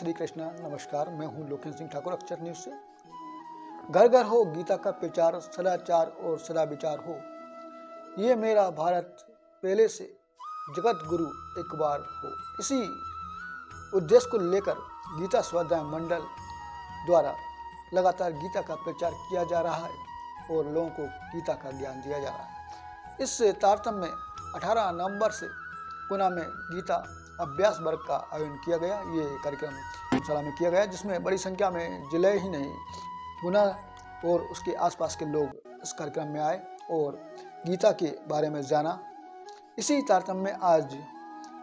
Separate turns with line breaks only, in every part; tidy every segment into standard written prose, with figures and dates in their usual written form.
श्री कृष्णा। नमस्कार, मैं हूं लोकेश सिंह ठाकुर अक्षर न्यूज से। घर घर हो गीता का प्रचार, सदाचार और सदा विचार हो। ये मेरा भारत पहले से जगत गुरु एक बार हो। इसी उद्देश्य को लेकर गीता स्वाध्याय मंडल द्वारा लगातार गीता का प्रचार किया जा रहा है और लोगों को गीता का ज्ञान दिया जा रहा है। इस तारतम्य में 18 नवंबर से गुना में गीता अभ्यास वर्ग का आयोजन किया गया। ये कार्यक्रम शाला में किया गया, जिसमें बड़ी संख्या में जिले ही नहीं, गुना और उसके आसपास के लोग इस कार्यक्रम में आए और गीता के बारे में जाना। इसी तारतम्य में आज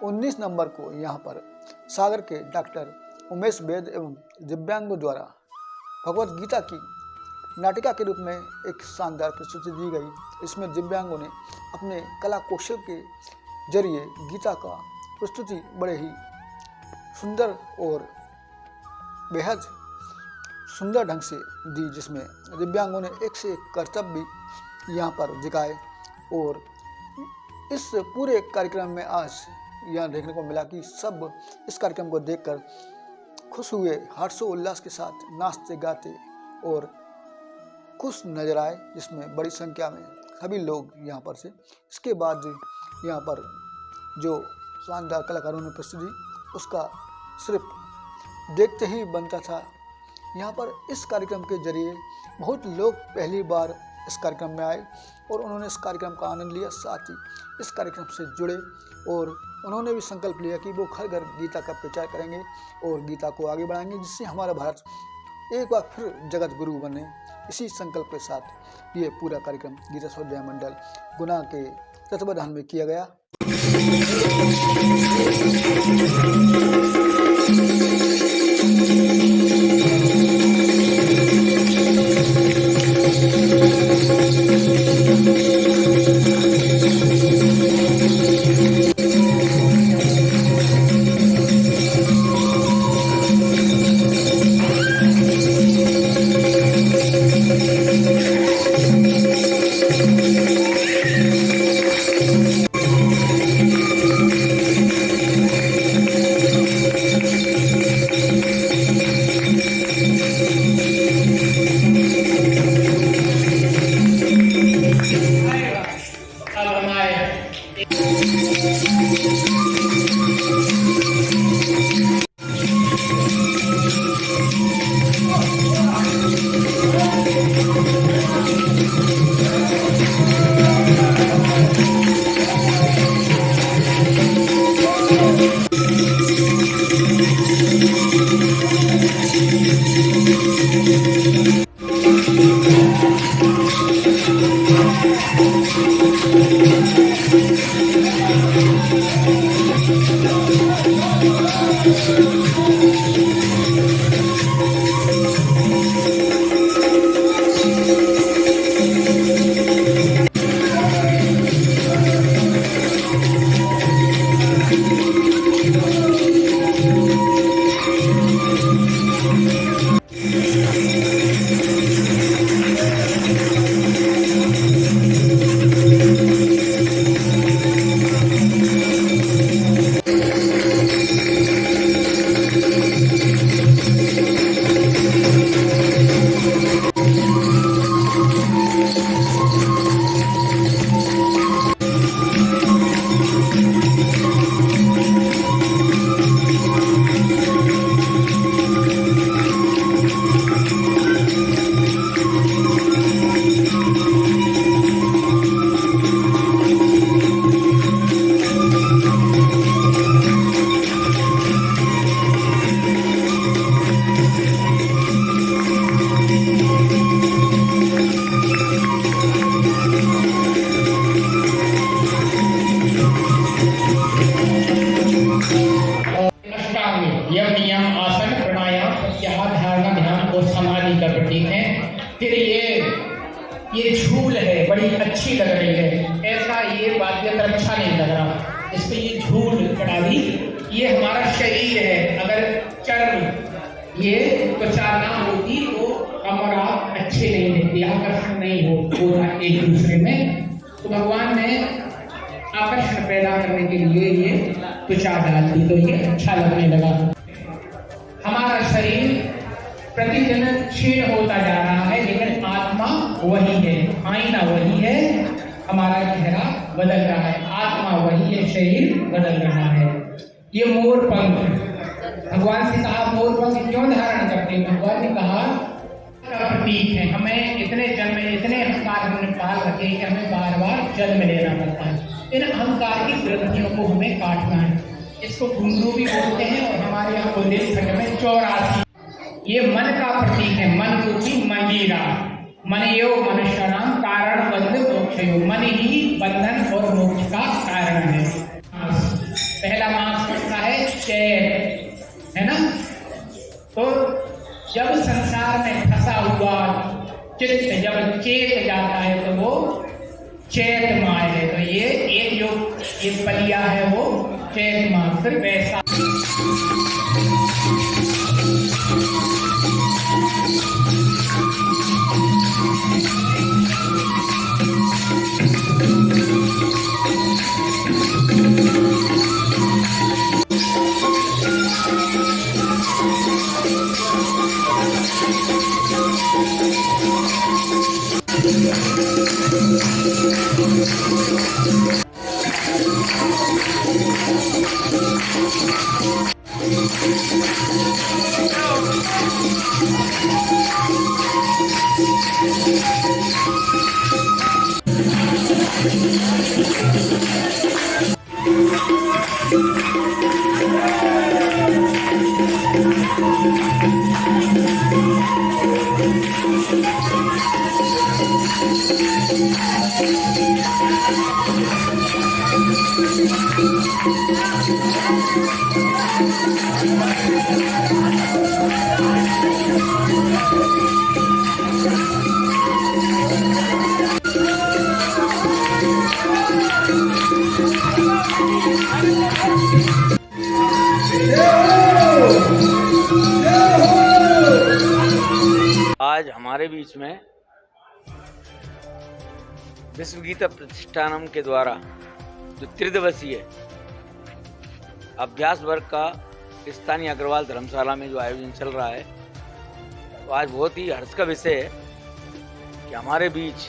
19 नवंबर को यहाँ पर सागर के डॉक्टर उमेश वेद एवं दिव्यांगों द्वारा भगवत गीता की नाटिका के रूप में एक शानदार प्रस्तुति दी गई। इसमें दिव्यांगों ने अपने कला कौशल के जरिए गीता का प्रस्तुति बड़े ही सुंदर और बेहद सुंदर ढंग से दी, जिसमें दिव्यांगों ने एक से एक कर्तव्य भी यहाँ पर दिखाए। और इस पूरे कार्यक्रम में आज यहाँ देखने को मिला कि सब इस कार्यक्रम को देखकर खुश हुए, हर्षोल्लास के साथ नाचते गाते और खुश नजर आए, जिसमें बड़ी संख्या में सभी लोग यहाँ पर से। इसके बाद यहाँ पर जो शानदार कलाकारों ने प्रस्तुति, उसका सिर्फ देखते ही बनता था। यहाँ पर इस कार्यक्रम के जरिए बहुत लोग पहली बार इस कार्यक्रम में आए और उन्होंने इस कार्यक्रम का आनंद लिया, साथ ही इस कार्यक्रम से जुड़े और उन्होंने भी संकल्प लिया कि वो घर घर गीता का प्रचार करेंगे और गीता को आगे बढ़ाएंगे, जिससे हमारा भारत एक बार फिर जगत गुरु बने। इसी संकल्प के साथ ये पूरा कार्यक्रम गीता स्वाध्याय मंडल गुना के तत्वाधान में किया गया।
फिर ये झूल है, बड़ी अच्छी लग रही है, ऐसा ये वाद्यंत्र अच्छा नहीं लग रहा। इस पे ये झूल चढ़ावी, ये हमारा शरीर है, अगर चर्म ये त्वचा ना होती तो हमारा अच्छे नहीं दिखती, आकर्षण नहीं होता एक दूसरे में। तो भगवान ने आकर्षण पैदा करने के लिए ये त्वचा डाल दी, तो ये अच्छा लगने लगा। हमारा शरीर प्रतिदिन क्षीण होता जा रहा है, लेकिन आत्मा वही है, आईना वही है, हमारा चेहरा बदल रहा है, आत्मा वही है, शरीर बदल रहा है। ये मोर पंख, भगवान से कहा मोर पंख क्यों धारण करते हैं? भगवान ने कहा का प्रतीक है। हमें इतने जन्म इतने अहंकार हमने पाल रखे कि हमें बार बार जन्म लेना पड़ता है। इन अहंकार की ग्रंथियों को हमें काटना है। इसको घुंघरू भी बोलते हैं और हमारे यहाँ बुंदेलखंड में 84। ये मन का प्रतीक है, मन रूपी मंजीरा। मन यो मनुष्याणाम कारण बंध मोक्षयो, मन ही बंधन और मोक्ष का कारण है। पहला मास पड़ता है चैत, है ना? तो जब संसार में फंसा हुआ चित्त जब चेत जाता है तो वो चैत माह है। तो ये एक जो ये बलिया है वो चैत माह, फिर वैसा
आज हमारे बीच में विश्व गीता प्रतिष्ठानम के द्वारा जो त्रिदिवसीय अभ्यास वर्ग का स्थानीय अग्रवाल धर्मशाला में जो आयोजन चल रहा है, तो आज बहुत ही हर्ष का विषय है कि हमारे बीच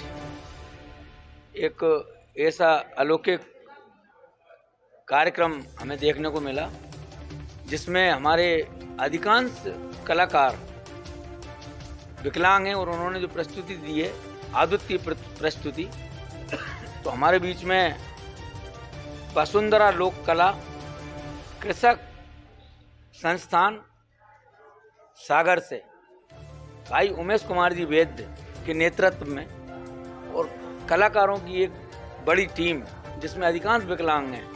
एक ऐसा अलौकिक कार्यक्रम हमें देखने को मिला जिसमें हमारे अधिकांश कलाकार विकलांग हैं और उन्होंने जो प्रस्तुति दी है अद्वितीय प्रस्तुति। तो हमारे बीच में वसुंधरा लोक कला कृषक संस्थान सागर से भाई उमेश कुमार जी वैद्य के नेतृत्व में और कलाकारों की एक बड़ी टीम जिसमें अधिकांश विकलांग हैं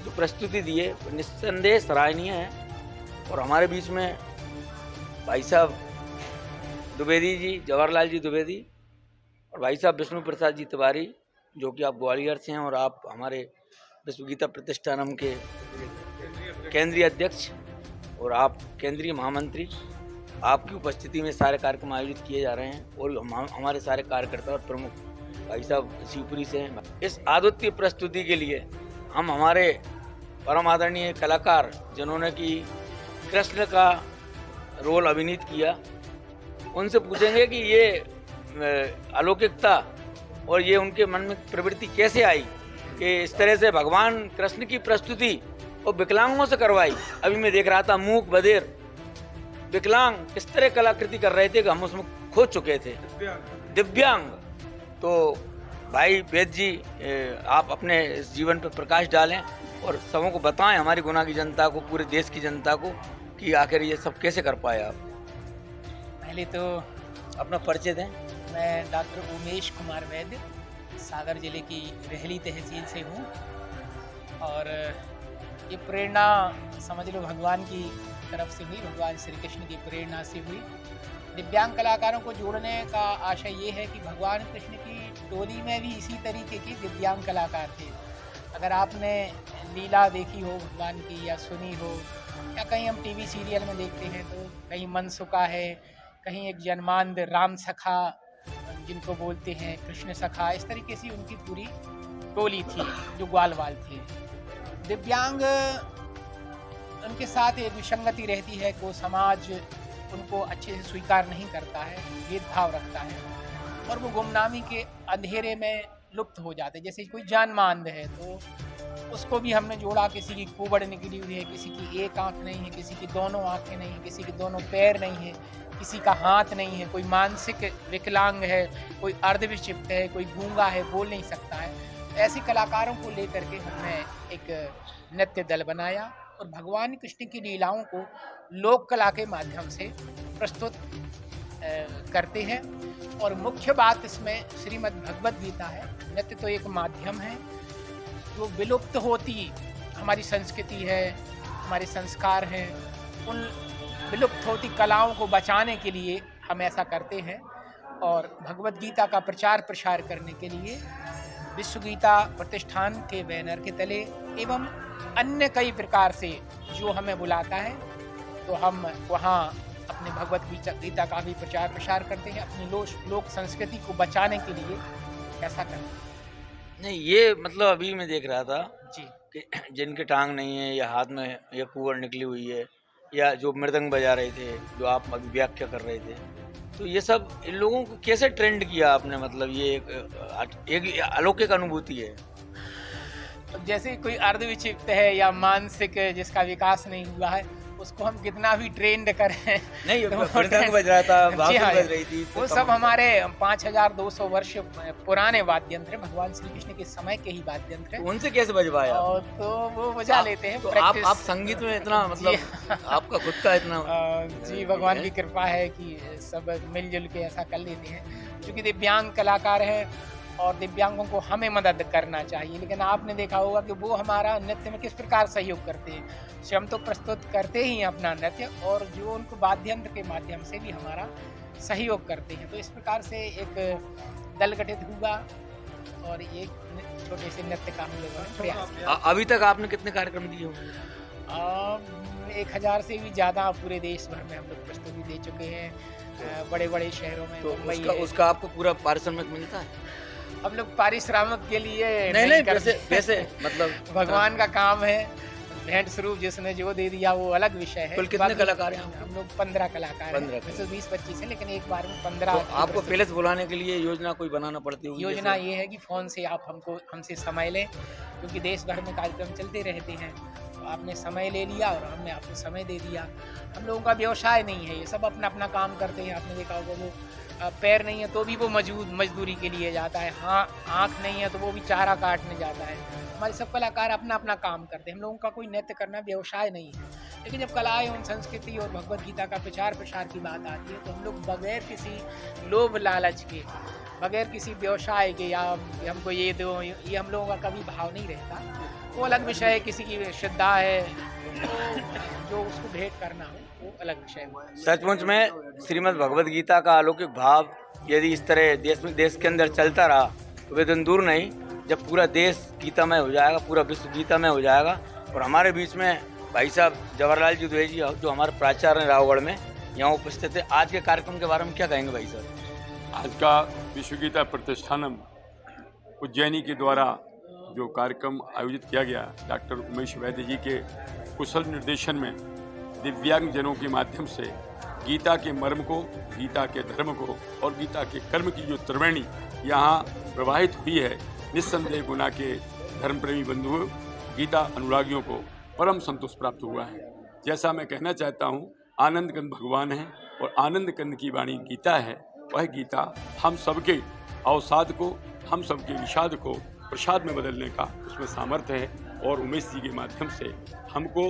जो प्रस्तुति दी है वो निस्संदेह सराहनीय है। और हमारे बीच में भाई साहब द्विवेदी जी, जवाहरलाल जी द्विवेदी और भाई साहब विष्णु प्रसाद जी तिवारी, जो कि आप ग्वालियर से हैं और आप हमारे विश्व गीता प्रतिष्ठानम के केंद्रीय अध्यक्ष और आप केंद्रीय महामंत्री। आपकी उपस्थिति में सारे कार्यक्रम आयोजित किए जा रहे हैं और हमारे सारे कार्यकर्ता और प्रमुख भाई साहब शिवपुरी से हैं। इस अद्वितीय प्रस्तुति के लिए हम हमारे परम आदरणीय कलाकार जिन्होंने कि कृष्ण का रोल अभिनीत किया, उनसे पूछेंगे कि ये अलौकिकता और ये उनके मन में प्रवृत्ति कैसे आई कि इस तरह से भगवान कृष्ण की प्रस्तुति और विकलांगों से करवाई। अभी मैं देख रहा था मूक बधिर विकलांग किस तरह कलाकृति कर रहे थे कि हम उसमें खो चुके थे, दिव्यांग। तो भाई वैद्य जी, आप अपने इस जीवन पर प्रकाश डालें और सबों को बताएं, हमारी गुना की जनता को, पूरे देश की जनता को, कि आखिर ये सब कैसे कर पाए आप।
पहले तो
अपना परिचय दें।
मैं डॉक्टर उमेश कुमार वैद्य सागर जिले की रहली तहसील से हूँ और ये प्रेरणा समझ लो भगवान की तरफ से हुई, भगवान श्री कृष्ण की प्रेरणा से हुई। दिव्यांग कलाकारों को जोड़ने का आशय ये है कि भगवान कृष्ण की टोली में भी इसी तरीके के दिव्यांग कलाकार थे। अगर आपने लीला देखी हो भगवान की या सुनी हो या कहीं हम टीवी सीरियल में देखते हैं तो कहीं मनसुका है, कहीं एक जन्मांध राम सखा जिनको बोलते हैं, कृष्ण सखा, इस तरीके से उनकी पूरी टोली थी जो ग्वाल वाल थे। दिव्यांग उनके साथ एक विसंगति रहती है कि समाज उनको अच्छे से स्वीकार नहीं करता है, भेदभाव रखता है और वो गुमनामी के अंधेरे में लुप्त हो जाते हैं। जैसे कोई जानमांद है तो उसको भी हमने जोड़ा, किसी की कुबड़ निकली हुई है, किसी की एक आंख नहीं है, किसी की दोनों आंखें नहीं है, किसी के दोनों पैर नहीं है, किसी का हाथ नहीं है, कोई मानसिक विकलांग है, कोई अर्धविक्षिप्त है, कोई गूंगा है, बोल नहीं सकता है। ऐसे कलाकारों को लेकर के हमने एक नृत्य दल बनाया और भगवान कृष्ण की लीलाओं को लोक कला के माध्यम से प्रस्तुत करते हैं। और मुख्य बात इसमें श्रीमद् भगवद गीता है। नृत्य तो एक माध्यम है जो विलुप्त होती हमारी संस्कृति है, हमारे संस्कार हैं, उन विलुप्त होती कलाओं को बचाने के लिए हम ऐसा करते हैं। और भगवद गीता का प्रचार प्रसार करने के लिए विश्व गीता प्रतिष्ठान के बैनर के तले एवं अन्य कई प्रकार से जो हमें बुलाता है तो हम वहाँ अपने भगवद गीता का भी प्रचार प्रसार करते हैं, अपनी लोक संस्कृति को बचाने के लिए ऐसा करते हैं।
नहीं, ये मतलब अभी मैं देख रहा था
जी
कि जिनके टांग नहीं है या हाथ में या कुंवर निकली हुई है या जो मृदंग बजा रहे थे, जो आप अभी व्याख्या कर रहे थे, तो ये सब इन लोगों को कैसे ट्रेंड किया आपने? मतलब ये एक अलौकिक अनुभूति है।
जैसे कोई अर्धविक्षिप्त है या मानसिक जिसका विकास नहीं हुआ है, उसको हम कितना भी ट्रेंड करें
नहीं,
तो
मृदंग बज रहा था, बांसुरी बज रही थी,
वो सब हमारे 5200 वर्ष पुराने वाद्य यंत्र हैं, भगवान श्री कृष्ण के समय के ही वाद्य यंत्र हैं।
उनसे कैसे बजवाया?
और तो वो बजा लेते हैं।
तो आप संगीत में इतना मतलब आपका खुद का इतना
जी भगवान की कृपा है कि सब मिलजुल के ऐसा कर लेते हैं। क्योंकि दिव्यांग कलाकार हैं और दिव्यांगों को हमें मदद करना चाहिए, लेकिन आपने देखा होगा कि वो हमारा नृत्य में किस प्रकार सहयोग करते हैं। स्वयं तो प्रस्तुत करते ही हैं अपना नृत्य और जो उनको वाद्य यंत्र के माध्यम से भी हमारा सहयोग करते हैं। तो इस प्रकार से एक दल गठित हुआ और एक छोटे से नृत्य का हम लोगों ने प्रयास किया।
अभी तक आपने कितने कार्यक्रम दिए होंगे?
1000 से भी ज़्यादा पूरे देश भर में हम लोग प्रस्तुति दे चुके हैं, बड़े बड़े शहरों में।
तो उसका आपको पूरा पारिश्रमिक मिलता है?
हम लोग पारिश्रमिक के लिए
नहीं वैसे मतलब
भगवान का काम है, भेंट स्वरूप जिसने जो दे दिया वो अलग विषय है।
कुल कितने कलाकार हैं? हम
लोग 15 कलाकार हैं, वैसे 20-25 हैं, लेकिन एक बार में 15।
तो आपको पहले से बुलाने के लिए योजना कोई बनाना पड़ती होगी?
योजना ये है कि फ़ोन से आप हमसे समय लें, क्योंकि देश भर में कार्यक्रम चलते रहते हैं। तो आपने समय ले लिया और हमने आपको समय दे दिया। हम लोगों का व्यवसाय नहीं है, ये सब अपना अपना काम करते हैं। आपने देखा होगा वो पैर नहीं है तो भी वो मजदूरी के लिए जाता है, हाँ आँख नहीं है तो वो भी चारा काटने जाता है। हमारे सब कलाकार अपना अपना काम करते हैं। हम लोगों का कोई नृत्य करना व्यवसाय नहीं है। लेकिन जब कला एवं संस्कृति और भगवद गीता का प्रचार प्रसार की बात आती है तो हम लोग बगैर किसी लोभ लालच के, बगैर किसी व्यवसाय के या हमको ये दो, ये हम लोगों का कभी भाव नहीं रहता। वो अलग विषय है, किसी की श्रद्धा है तो जो उसको भेंट करना हो वो अलग विषय है।
सचमुच में श्रीमद् भगवद गीता का अलौकिक भाव यदि इस तरह देश के अंदर चलता रहा तो वे दिन दूर नहीं जब पूरा देश गीतामय हो जाएगा, पूरा विश्व गीतामय हो जाएगा। और हमारे बीच में भाई साहब जवाहरलाल जी द्विवेदी जो हमारे प्राचार्य हैं रावगढ़ में, यहाँ उपस्थित है। आज के कार्यक्रम के बारे में क्या कहेंगे भाई साहब?
आज का विश्व गीता प्रतिष्ठानम उज्जैनी के द्वारा जो कार्यक्रम आयोजित किया गया, डॉक्टर उमेश वैद्य जी के कुशल निर्देशन में दिव्यांग जनों के माध्यम से गीता के मर्म को, गीता के धर्म को और गीता के कर्म की जो त्रिवेणी यहाँ प्रवाहित हुई है, निस्संदेह गुना के धर्म प्रेमी बंधुओं, गीता अनुरागियों को परम संतोष प्राप्त हुआ है। जैसा मैं कहना चाहता हूँ, आनंद कंद भगवान है और आनंद कंद की वाणी गीता है। वह गीता हम सबके अवसाद को, हम सबके विषाद को प्रसाद में बदलने का उसमें सामर्थ्य है। और उमेश जी के माध्यम से हमको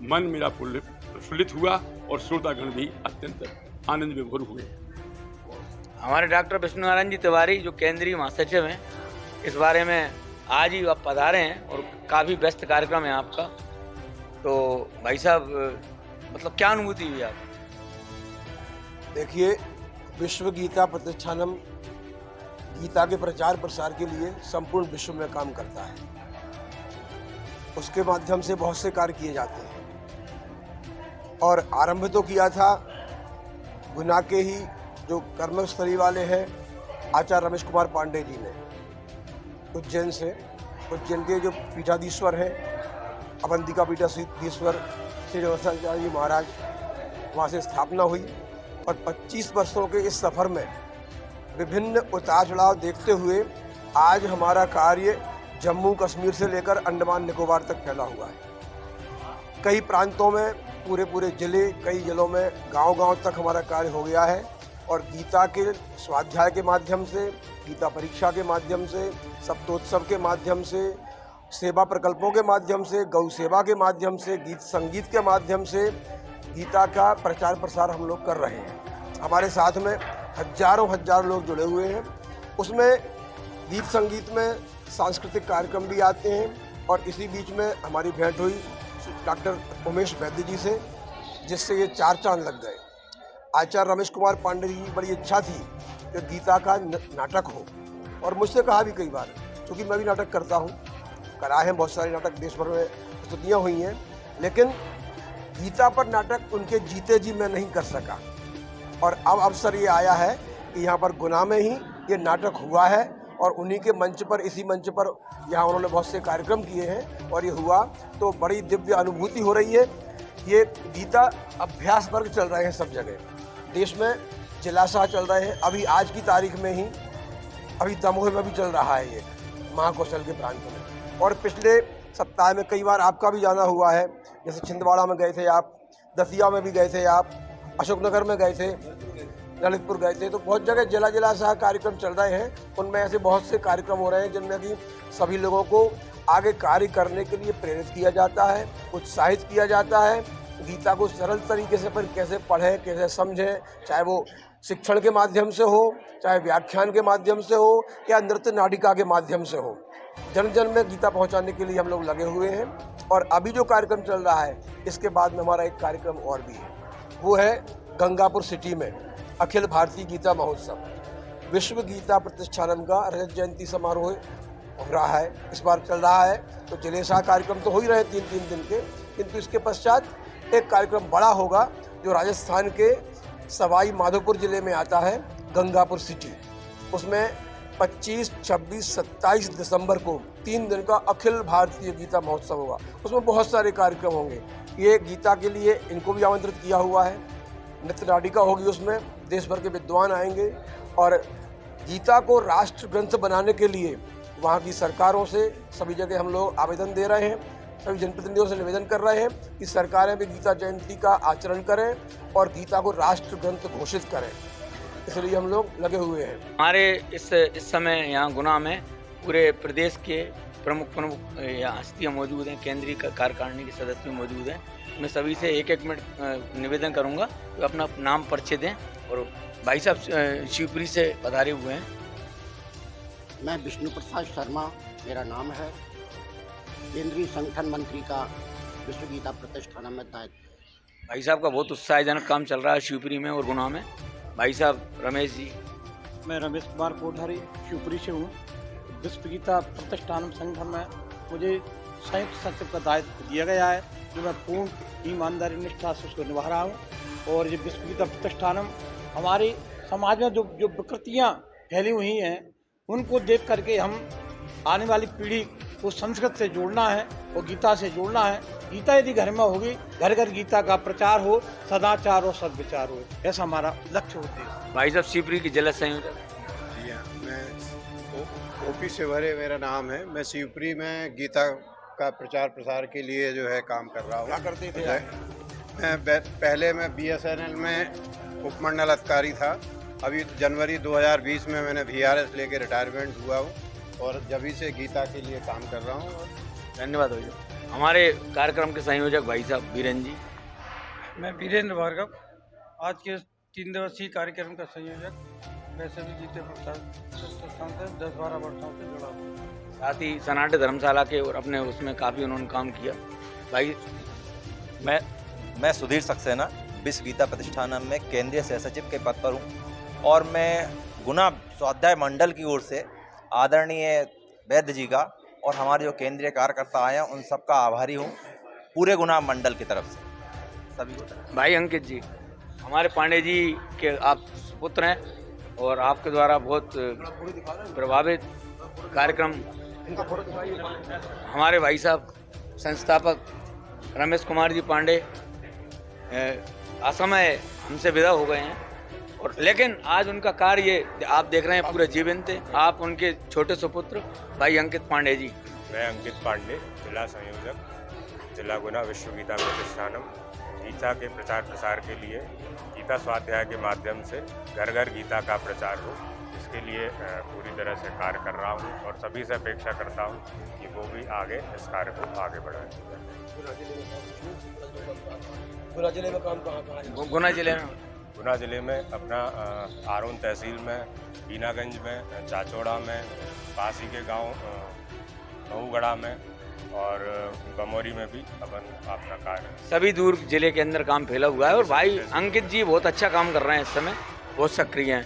मन मेरा प्रफुल्लित हुआ और श्रोतागण भी अत्यंत आनंद विभोर हुए।
हमारे डॉक्टर विष्णु नारायण जी तिवारी जो केंद्रीय महासचिव हैं, इस बारे में आज ही आप पधारे हैं और काफ़ी व्यस्त कार्यक्रम है आपका। तो भाई साहब मतलब क्या अनुभूति हुई आप?
देखिए, विश्व गीता प्रतिष्ठानम गीता के प्रचार प्रसार के लिए संपूर्ण विश्व में काम करता है। उसके माध्यम से बहुत से कार्य किए जाते हैं और आरंभ तो किया था गुना के ही जो कर्मस्थली वाले हैं आचार्य रमेश कुमार पांडे जी ने उज्जैन से। उज्जैन के जो पीठाधीश्वर हैं, अवंतिका पीठाधीश्वर श्री रघुनाथाचार्य जी महाराज वहाँ से स्थापना हुई और 25 वर्षों के इस सफ़र में विभिन्न उतार चढ़ाव देखते हुए आज हमारा कार्य जम्मू कश्मीर से लेकर अंडमान निकोबार तक फैला हुआ है। कई प्रांतों में पूरे जिले, कई जिलों में गांव-गांव तक हमारा कार्य हो गया है और गीता के स्वाध्याय के माध्यम से, गीता परीक्षा के माध्यम से, सप्तोत्सव के माध्यम से, सेवा प्रकल्पों के माध्यम से, गौ सेवा के माध्यम से, गीत संगीत के माध्यम से गीता का प्रचार प्रसार हम लोग कर रहे हैं। हमारे साथ में हजारों लोग जुड़े हुए हैं। उसमें गीत संगीत में सांस्कृतिक कार्यक्रम भी आते हैं और इसी बीच में हमारी भेंट हुई डॉक्टर उमेश वैद्य जी से, जिससे ये 4 चांद लग गए। आचार्य रमेश कुमार पांडे जी की बड़ी इच्छा थी कि गीता का नाटक हो और मुझसे कहा भी कई बार, क्योंकि मैं भी नाटक करता हूँ, कराए हैं बहुत सारे नाटक, देश भर में प्रस्तुतियाँ हुई हैं, लेकिन गीता पर नाटक उनके जीते जी मैं नहीं कर सका। और अब अवसर ये आया है कि यहाँ पर गुना में ही ये नाटक हुआ है और उन्हीं के मंच पर, इसी मंच पर यहाँ उन्होंने बहुत से कार्यक्रम किए हैं और ये हुआ, तो बड़ी दिव्य अनुभूति हो रही है। ये गीता अभ्यास वर्ग चल रहे हैं सब जगह, देश में जिलाशाह चल रहे हैं। अभी आज की तारीख में ही अभी दमोह में भी चल रहा है ये, महाकौशल के प्रांत में। और पिछले सप्ताह में कई बार आपका भी जाना हुआ है, जैसे छिंदवाड़ा में गए थे आप, दतिया में भी गए थे आप, अशोकनगर में गए थे, ललितपुर गए थे, तो बहुत जगह जिला शाह कार्यक्रम चल रहे हैं। उनमें ऐसे बहुत से कार्यक्रम हो रहे हैं जिनमें कि सभी लोगों को आगे कार्य करने के लिए प्रेरित किया जाता है, उत्साहित किया जाता है। गीता को सरल तरीके से पर कैसे पढ़ें, कैसे समझें, चाहे वो शिक्षण के माध्यम से हो, चाहे व्याख्यान के माध्यम से हो या नृत्य नाटिका के माध्यम से हो, जन जन में गीता पहुंचाने के लिए हम लोग लगे हुए हैं। और अभी जो कार्यक्रम चल रहा है, इसके बाद में हमारा एक कार्यक्रम और भी है, वो है गंगापुर सिटी में अखिल भारतीय गीता महोत्सव, विश्व गीता प्रतिष्ठानम का रजत जयंती समारोह हो रहा है, इस बार चल रहा है। तो जिलेशाह कार्यक्रम तो हो ही रहे 3-3 दिन के, किंतु इसके पश्चात एक कार्यक्रम बड़ा होगा जो राजस्थान के सवाई माधोपुर जिले में आता है, गंगापुर सिटी। उसमें 25, 26, 27 दिसंबर को 3 दिन का अखिल भारतीय गीता महोत्सव होगा। उसमें बहुत सारे कार्यक्रम होंगे। ये गीता के लिए इनको भी आमंत्रित किया हुआ है, नृत्य नाटिका होगी, उसमें देश भर के विद्वान आएंगे और गीता को राष्ट्र ग्रंथ बनाने के लिए वहाँ की सरकारों से सभी जगह हम लोग आवेदन दे रहे हैं, सभी जनप्रतिनिधियों से निवेदन कर रहे हैं कि सरकारें भी गीता जयंती का आचरण करें और गीता को राष्ट्र ग्रंथ घोषित करें, इसलिए हम लोग लगे हुए हैं।
हमारे इस समय यहाँ गुना में पूरे प्रदेश के प्रमुख यहाँ हस्तियाँ मौजूद हैं, केंद्रीय कार्यकारिणी के सदस्य मौजूद हैं। मैं सभी से एक मिनट निवेदन करूँगा कि अपना नाम परिचय दें। और भाई साहब शिवपुरी से पधारे हुए हैं।
मैं विष्णु प्रसाद शर्मा मेरा नाम है, केंद्रीय संगठन मंत्री का विश्व गीता प्रतिष्ठान में दायित्व।
भाई साहब का बहुत उत्साहजनक काम चल रहा है शिवपुरी में और गुना में। भाई साहब रमेश जी।
मैं रमेश कुमार कोठारी शिवपुरी से हूँ। विश्व गीता प्रतिष्ठान संगठन में मुझे संयुक्त सचिव का दायित्व दिया गया है, जो मैं पूर्ण ईमानदारी निष्ठा से उसको निभा रहा हूँ। और ये विश्व गीता प्रतिष्ठान हमारे समाज में जो विकृतियाँ फैली हुई हैं, उनको देख करके हम आने वाली पीढ़ी को संस्कृत से जोड़ना है और गीता से जोड़ना है। गीता यदि घर में होगी, घर घर गीता का प्रचार हो, सदाचार और सद्विचार हो, ऐसा हमारा लक्ष्य होता है।
भाई साहब शिवपुरी की जिला संयोजक।
मैं ओपी सेवरे मेरा नाम है। मैं शिवपुरी में गीता का प्रचार प्रसार के लिए जो है काम कर रहा हूँ।
क्या करते थे?
पहले मैं BSNL में उपमंडल अधिकारी था। अभी जनवरी 2020 में मैंने VRS लेके रिटायरमेंट हुआ हूँ और जभी से गीता के लिए काम कर रहा हूँ।
धन्यवाद भाई साहब। हमारे कार्यक्रम के संयोजक भाई साहब वीरेंद्र जी।
मैं वीरेंद्र भार्गव, आज के 3 दिवसीय कार्यक्रम का संयोजक। वैसे भी गीता प्रतिष्ठान से 10-12 वर्षों से जुड़ा हूँ।
साथ ही सनाटे धर्मशाला के और अपने उसमें काफ़ी उन्होंने काम किया। भाई
मैं सुधीर सक्सेना विश्व गीता प्रतिष्ठान में केंद्रीय सह सचिव के पद पर हूँ और मैं गुना स्वाध्याय मंडल की ओर से आदरणीय वैद्य जी का और हमारे जो केंद्रीय कार्यकर्ता आए हैं उन सबका आभारी हूँ, पूरे गुना मंडल की तरफ से सभी को।
भाई अंकित जी, हमारे पांडे जी के आप पुत्र हैं और आपके द्वारा बहुत प्रभावित कार्यक्रम हमारे भाई साहब संस्थापक रमेश कुमार जी पांडे असमय हमसे विदा हो गए हैं, और लेकिन आज उनका कार्य आप देख रहे हैं पूरे जीवन थे। आप उनके छोटे सुपुत्र भाई अंकित पांडे जी।
मैं अंकित पांडे, जिला संयोजक, जिला गुना विश्व गीता प्रतिष्ठानम। गीता के प्रचार प्रसार के लिए गीता स्वाध्याय के माध्यम से घर घर गीता का प्रचार हो, इसके लिए पूरी तरह से कार्य कर रहा हूँ और सभी से अपेक्षा करता हूँ कि वो भी आगे इस कार्य को आगे बढ़ाएं।
गुना जिले में काम कहाँ है?
गुना जिले में
गुना जिले में अपना आरोन तहसील में, बीनागंज में, चाचौड़ा में, पास ही के गांव महूगढ़ा में और बमोरी में भी अपन अपना कार्य
सभी दूर जिले के अंदर काम फैला हुआ है। और भाई अंकित जी बहुत अच्छा काम कर रहे हैं, इस समय बहुत सक्रिय हैं।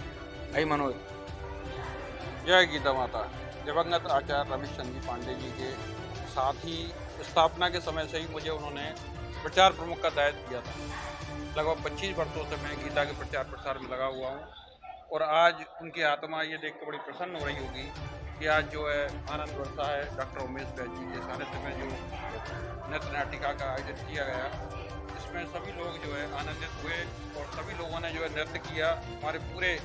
भाई मनोज।
जय गीता माता। दिवंगत आचार्य रमेश चंद्र पांडे जी के साथ ही स्थापना के समय से ही मुझे उन्होंने प्रचार प्रमुख का दायित्व दिया था। लगभग 25 वर्षों से मैं गीता के प्रचार प्रसार में लगा हुआ हूँ और आज उनकी आत्मा ये देख कर बड़ी प्रसन्न हो रही होगी कि आज जो है आनंद वर्षा है डॉक्टर उमेश वैद्य जी के सानिध्य में जो नृत्य नाटिका का आयोजन किया गया, इसमें सभी लोग जो है आनंदित हुए और सभी लोगों ने जो है नृत्य किया। हमारे पूरे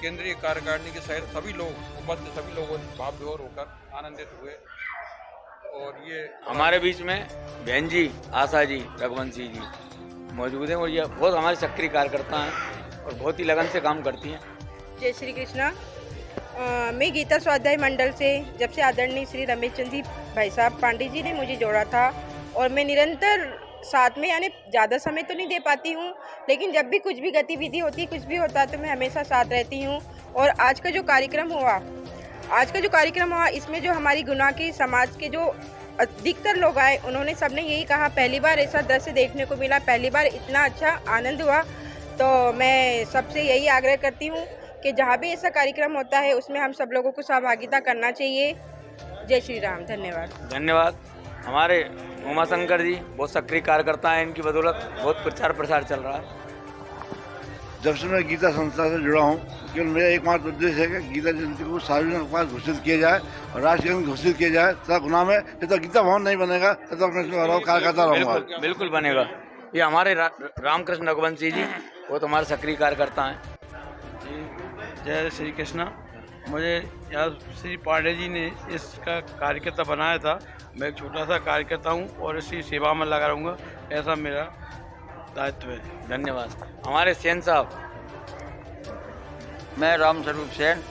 केंद्रीय कार्यकारिणी के सहित सभी लोग उपस्थित सभी लोगों ने भाव विभोर होकर आनंदित हुए। और ये
हमारे बीच में बहन जी आशा जी रघुवंशी जी मौजूद हैं और ये बहुत हमारे सक्रिय कार्यकर्ता हैं और बहुत ही लगन से काम करती हैं।
जय श्री कृष्णा। मैं गीता स्वाध्याय मंडल से जब से आदरणीय श्री रमेश चंद्र भाई साहब पांडे जी ने मुझे जोड़ा था और मैं निरंतर साथ में, यानी ज़्यादा समय तो नहीं दे पाती हूँ, लेकिन जब भी कुछ भी गतिविधि होती है, कुछ भी होता है तो मैं हमेशा साथ रहती हूँ। और आज का जो कार्यक्रम हुआ इसमें जो हमारी गुना के समाज के जो अधिकतर लोग आए, उन्होंने सबने यही कहा, पहली बार ऐसा दृश्य देखने को मिला, पहली बार इतना अच्छा आनंद हुआ। तो मैं सबसे यही आग्रह करती हूँ कि जहाँ भी ऐसा कार्यक्रम होता है उसमें हम सब लोगों को सहभागिता करना चाहिए। जय श्री राम।
धन्यवाद। हमारे उमाशंकर जी बहुत सक्रिय कार्यकर्ता हैं, इनकी बदौलत बहुत प्रचार प्रसार चल रहा है।
जब से मैं गीता संस्था से जुड़ा हूँ, केवल मेरा एकमात्र उद्देश्य है कि गीता जयंती को सार्वजनिक अवकाश घोषित किया जाए और राष्ट्रीय घोषित किया जाए। तथा गुना में जब तक गीता भवन नहीं बनेगा तब तक मैं इसमें कार्य करता रहूँगा।
बिल्कुल बनेगा। ये हमारे रामकृष्ण रघुवंशी जी वो तो हमारे सक्रिय कार्यकर्ता हैं।
जय श्री कृष्णा। मुझे यहाँ श्री पांडे जी ने इसका कार्यकर्ता बनाया था। मैं एक छोटा सा कार्यकर्ता हूँ और इसी सेवा में लगा रहूँगा, ऐसा मेरा दायित्व है।
धन्यवाद। हमारे सेन साहब।
मैं राम स्वरूप सेन,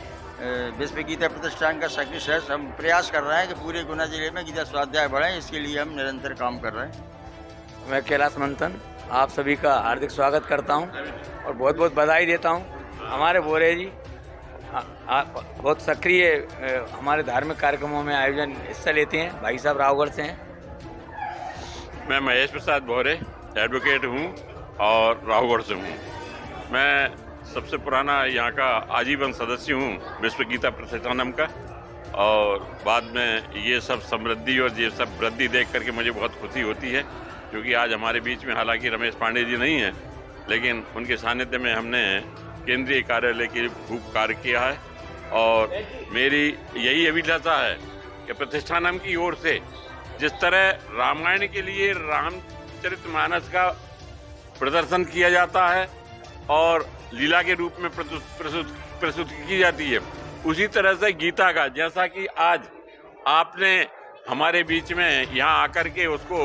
विश्व गीता प्रतिष्ठान का सक्रिय सदस्य। हम प्रयास कर रहे हैं कि पूरे गुना जिले में गीता स्वाध्याय बढ़े, इसके लिए हम निरंतर काम कर रहे हैं।
मैं कैलाश मंथन आप सभी का हार्दिक स्वागत करता हूं और बहुत बहुत बधाई देता हूं। हमारे बोरे जी बहुत सक्रिय हमारे धार्मिक कार्यक्रमों में आयोजन हिस्सा लेते हैं। भाई साहब रावगढ़ से हैं।
मैं महेश प्रसाद भोरे एडवोकेट हूँ और रावगढ़ से हूँ। मैं सबसे पुराना यहाँ का आजीवन सदस्य हूँ विश्व गीता प्रतिष्ठानम का, और बाद में ये सब समृद्धि और ये सब वृद्धि देख करके मुझे बहुत खुशी होती है, क्योंकि आज हमारे बीच में हालांकि रमेश पांडे जी नहीं हैं, लेकिन उनके सानिध्य में हमने केंद्रीय कार्यालय के खूब कार्य किया है। और मेरी यही अभिलाषा है कि प्रतिष्ठानम की ओर से जिस तरह रामायण के लिए रामचरितमानस का प्रदर्शन किया जाता है और लीला के रूप में प्रस्तुत की जाती है, उसी तरह से गीता का, जैसा कि आज आपने हमारे बीच में यहाँ आकर के उसको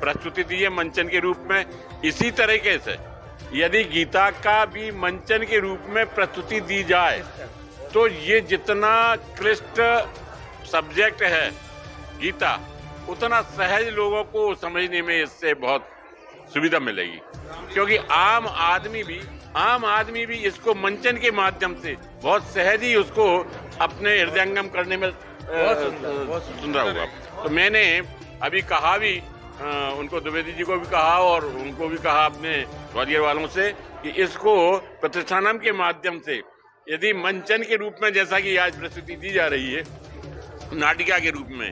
प्रस्तुति दी है मंचन के रूप में, इसी तरीके से यदि गीता का भी मंचन के रूप में प्रस्तुति दी जाए तो ये जितना क्लिष्ट सब्जेक्ट है गीता, उतना सहज लोगों को समझने में इससे बहुत सुविधा मिलेगी, क्योंकि आम आदमी भी इसको मंचन के माध्यम से बहुत सहज ही उसको अपने हृदयंगम करने में सुंदर होगा। तो मैंने अभी कहा भी, उनको द्विवेदी जी को भी कहा और उनको भी कहा अपने ग्वालियर वालों से कि इसको प्रतिष्ठानम के माध्यम से यदि मंचन के रूप में, जैसा कि आज प्रस्तुति दी जा रही है, नाटिका के रूप में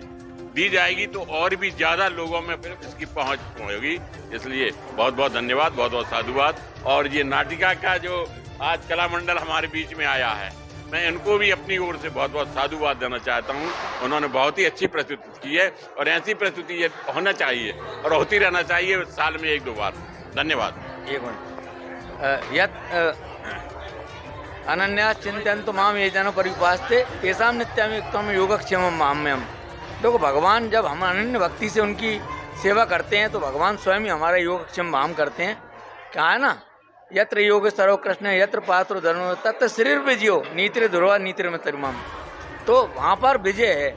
दी जाएगी तो और भी ज़्यादा लोगों में फिर इसकी पहुंच होगी। इसलिए बहुत बहुत धन्यवाद, बहुत बहुत साधुवाद। और ये नाटिका का जो आज कला मंडल हमारे बीच में आया है, मैं इनको भी अपनी ओर से बहुत बहुत साधुवाद देना चाहता हूँ। उन्होंने बहुत ही अच्छी प्रस्तुति की है और ऐसी प्रस्तुति होना चाहिए और होती रहना चाहिए साल में 1-2 बार। धन्यवाद।
एक मिनट यत् अनन्या चिंतयन्तु माम ये जन परिपास्ते तेषां नित्यमेकत्वं योगक्षेमं माम्यहम्। देखो भगवान जब हम अनन्य भक्ति से उनकी सेवा करते हैं तो भगवान स्वयं ही हमारा योगक्षेम भाम करते हैं। क्या है ना, यत्र योग सर्व कृष्ण यत्र पात्र धर्म तत्र शरीर विजयो नीतिर ध्रुवा नीतिर में तरिमाम। तो वहाँ पर विजय है।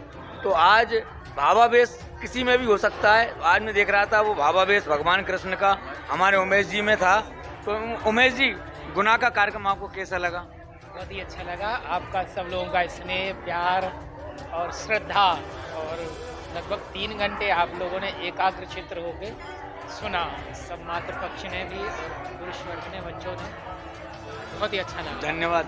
तो आज भावावेश किसी में भी हो सकता है। आज मैं देख रहा था वो भावावेश भगवान कृष्ण का हमारे उमेश जी में था। तो उमेश जी, गुना का कार्यक्रम आपको कैसा लगा?
बहुत ही अच्छा लगा। आपका सब लोगों का स्नेह, प्यार और श्रद्धा, और लगभग 3 घंटे आप लोगों ने एकाग्र चित्र होकर सुना। सब मातृ पक्ष ने भी और पुरुष वर्ग ने, बच्चों ने, बहुत ही अच्छा लगा।
धन्यवाद।